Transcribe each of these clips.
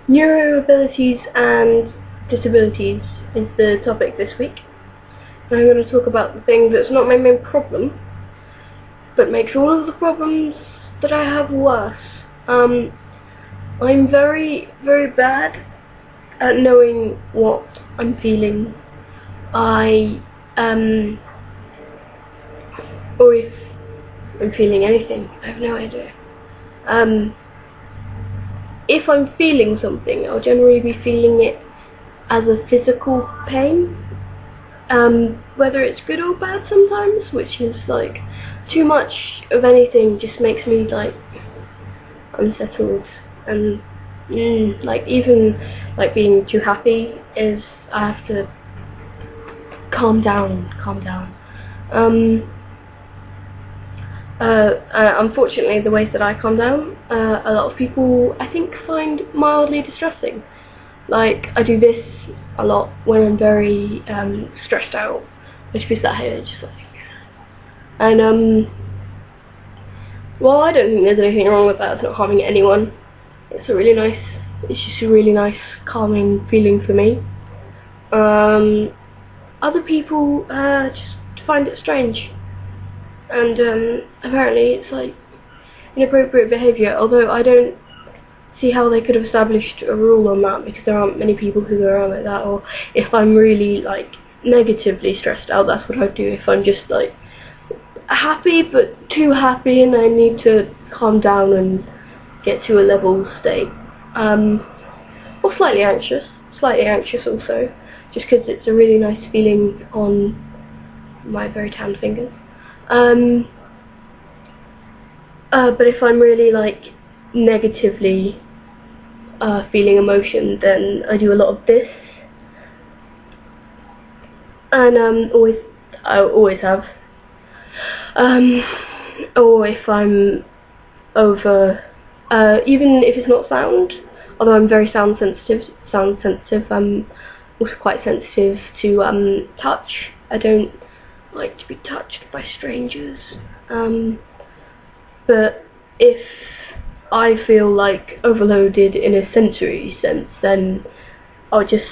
Neuro abilities and disabilities is the topic this week. And I'm going to talk about the thing that's not my main problem, but makes all of the problems that I have worse. I'm very, very bad at knowing what I'm feeling. Or if I'm feeling anything, I have no idea. If I'm feeling something, I'll generally be feeling it as a physical pain, whether it's good or bad sometimes, which is like too much of anything just makes me like unsettled, and like even like being too happy is I have to calm down. Unfortunately, the ways that I calm down, a lot of people I think find mildly distressing. Like, I do this a lot when I'm very stressed out, which is that here, just like, and well, I don't think there's anything wrong with that. It's not harming anyone. It's just a really nice calming feeling for me. Other people just find it strange, and apparently it's like inappropriate behaviour, although I don't see how they could have established a rule on that, because there aren't many people who go around like that. Or if I'm really like negatively stressed out, that's what I'd do. If I'm just like happy but too happy and I need to calm down and get to a level state, or slightly anxious also, just because it's a really nice feeling on my very tanned fingers. But if I'm really like negatively feeling emotion, then I do a lot of this, and I always have. Or if I'm over, even if it's not sound, although I'm very sound sensitive, I'm also quite sensitive to touch. I don't like to be touched by strangers. But if I feel like overloaded in a sensory sense, then I'll just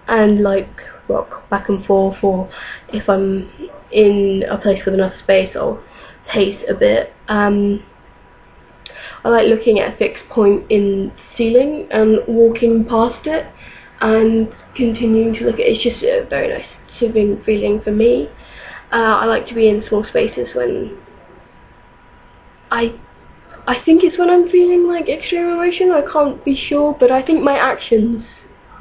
like rock back and forth, or if I'm in a place with enough space, I'll pace a bit. I like looking at a fixed point in the ceiling and walking past it and continuing to look at it. It's just a very nice soothing feeling for me. I like to be in small spaces when I think it's when I'm feeling like extreme emotion. I can't be sure, but I think my actions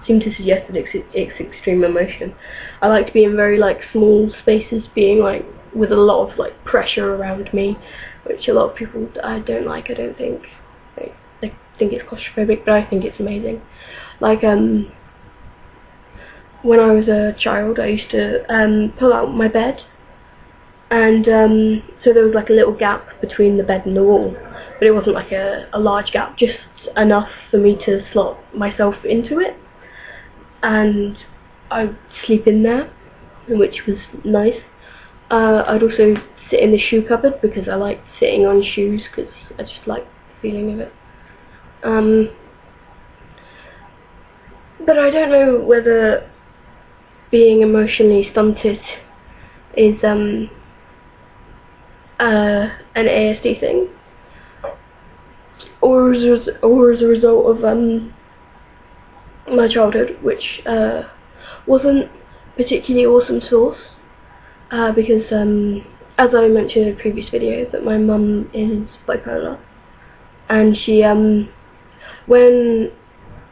seem to suggest that it's extreme emotion. I like to be in very like small spaces, being like with a lot of like pressure around me, which a lot of people don't like. I don't think they think it's claustrophobic, but I think it's amazing. Like when I was a child, I used to pull out my bed, and so there was like a little gap between the bed and the wall, but it wasn't like a large gap, just enough for me to slot myself into it, and I would sleep in there, which was nice. I'd also sit in the shoe cupboard because I like sitting on shoes, because I just like the feeling of it. But I don't know whether being emotionally stunted is an ASD thing, or as a result of my childhood, which wasn't particularly awesome source, because as I mentioned in a previous video, that my mum is bipolar, and she when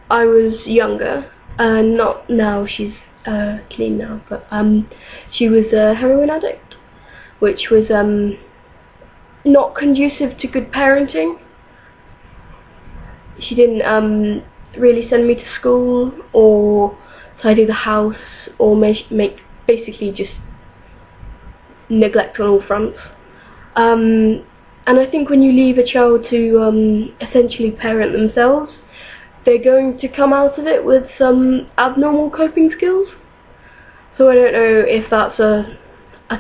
I was younger, not now, she's clean now, but she was a heroin addict, which was not conducive to good parenting. She didn't really send me to school or tidy the house, or make basically just neglect on all fronts. And I think when you leave a child to essentially parent themselves, they're going to come out of it with some abnormal coping skills. So I don't know if that's a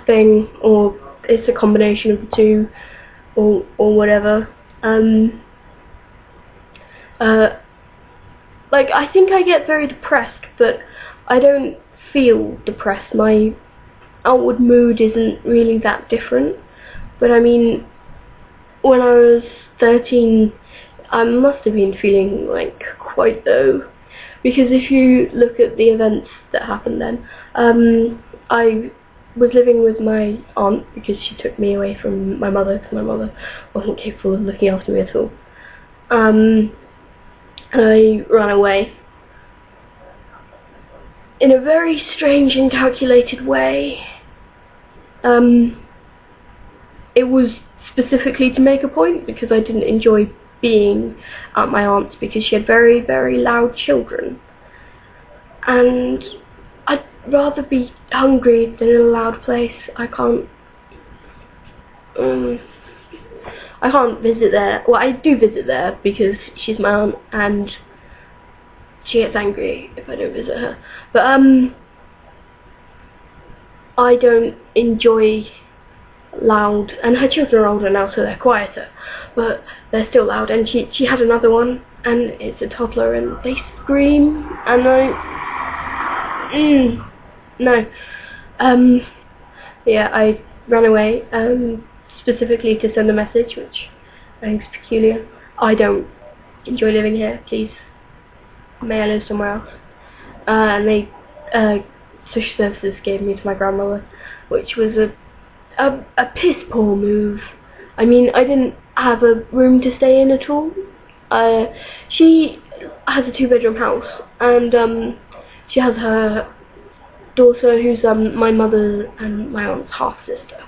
thing, or it's a combination of the two, or whatever. like, I think I get very depressed, but I don't feel depressed. My outward mood isn't really that different. But I mean, when I was 13, I must have been feeling like quite low, because if you look at the events that happened then, I was living with my aunt because she took me away from my mother because my mother wasn't capable of looking after me at all. I ran away in a very strange and calculated way. It was specifically to make a point, because I didn't enjoy being at my aunt's because she had very, very loud children. And I'd rather be hungry than in a loud place. I can't visit there. Well, I do visit there because she's my aunt and she gets angry if I don't visit her. But I don't enjoy loud, and her children are older now, so they're quieter, but they're still loud. And she had another one, and it's a toddler, and they scream, and no. Yeah, I ran away specifically to send a message, which I think is peculiar. I don't enjoy living here. Please, may I live somewhere else? And they social services gave me to my grandmother, which was a piss poor move. I mean, I didn't have a room to stay in at all. She has a 2-bedroom house, and she has her daughter, who's my mother and my aunt's half sister.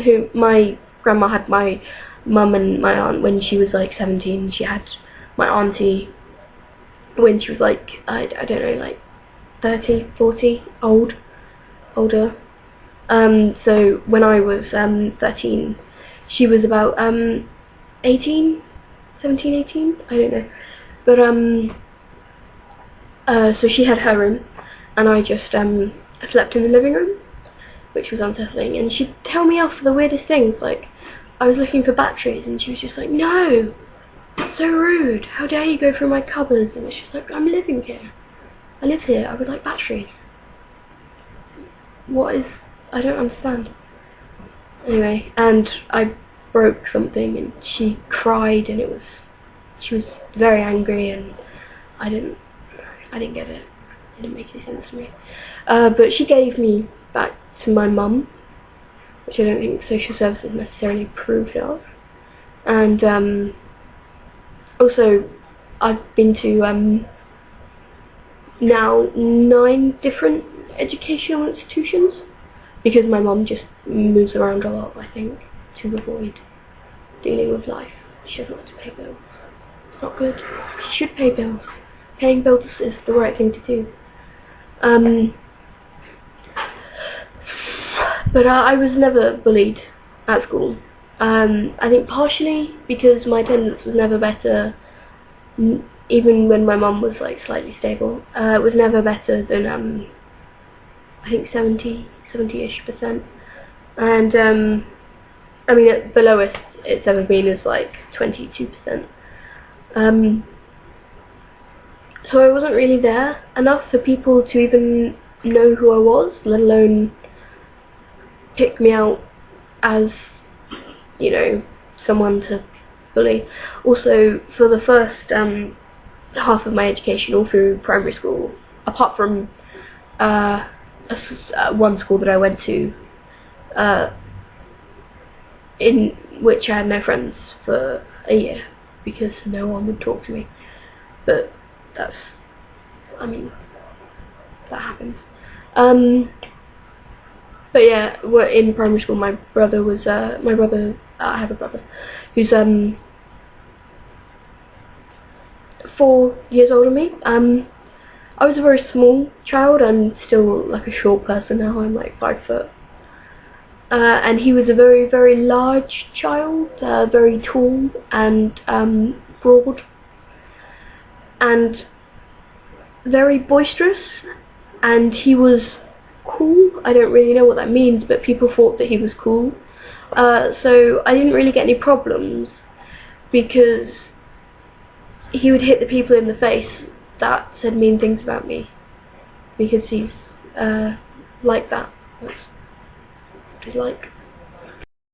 Who my grandma had my mum and my aunt when she was like 17. She had my auntie when she was like I don't know, like 30, 40, older. So when I was 13, she was about 18, 17, 18, I don't know. But so she had her room, and I just slept in the living room, which was unsettling. And she'd tell me off for the weirdest things, like I was looking for batteries, and she was just like, "No, it's so rude. How dare you go through my cupboards?" And she's like, "I'm living here. I live here. I would like batteries." I don't understand. Anyway, and I broke something, and she cried, and she was very angry, and I didn't get it. It didn't make any sense to me. But she gave me back to my mum, which I don't think social services necessarily approved of. And also, I've been to now 9 different educational institutions, because my mum just moves around a lot, I think, to avoid dealing with life. She doesn't want to pay bills. It's not good. She should pay bills. Paying bills is the right thing to do. But I was never bullied at school. I think partially because my attendance was never better, even when my mum was like slightly stable. It was never better than I think 70-ish%. And I mean, the lowest it's ever been is like 22%. So I wasn't really there enough for people to even know who I was, let alone pick me out as, you know, someone to bully. Also, for the first half of my education, all through primary school, apart from one school that I went to, in which I had no friends for a year because no one would talk to me. But that happens. But yeah, in primary school, I have a brother who's 4 years older than me. I was a very small child. I'm still like a short person now. I'm like 5 foot. And he was a very, very large child, very tall and broad, and very boisterous. And he was cool. I don't really know what that means, but people thought that he was cool. So I didn't really get any problems because he would hit the people in the face that said mean things about me, because he's like that. That's what he's like.